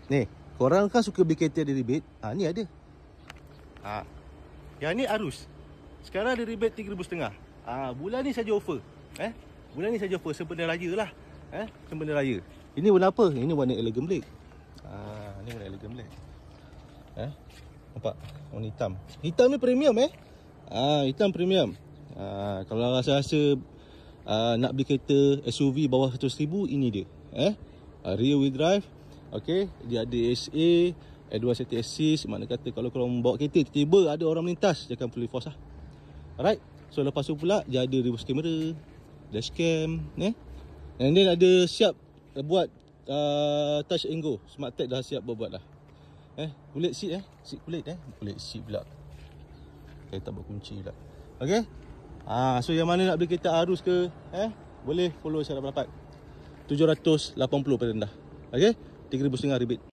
Ni, korang kan suka beli kereta ada rebate. Ni ada. Yang ni arus. Sekarang ada rebate 3,500. Bulan ni saja offer. Bulan ni saja offer sempena raya lah. Sempena raya. Ini warna apa? Ini warna elegant black. Ni warna elegant black. Nampak? Warna hitam. Hitam ni premium hitam premium. Kalau rasa-rasa nak beli kereta SUV bawah 100,000, ini dia. Rear wheel drive. Okey, dia ada SA, advanced safety assist. Makna kata kalau korang bawa kereta tiba-tiba ada orang melintas, jangan fully force lah. Alright. So lepas tu pula dia ada reverse camera, dashcam, and then ada siap buat touch and go. Smart tag dah siap buat lah. Kulit seat seat kulit kulit seat pula. Tak buat kunci pula. Okey. So yang mana nak beli kereta arus ke, boleh follow saya dapat 780 paling rendah. Okey, 3,500 rebate.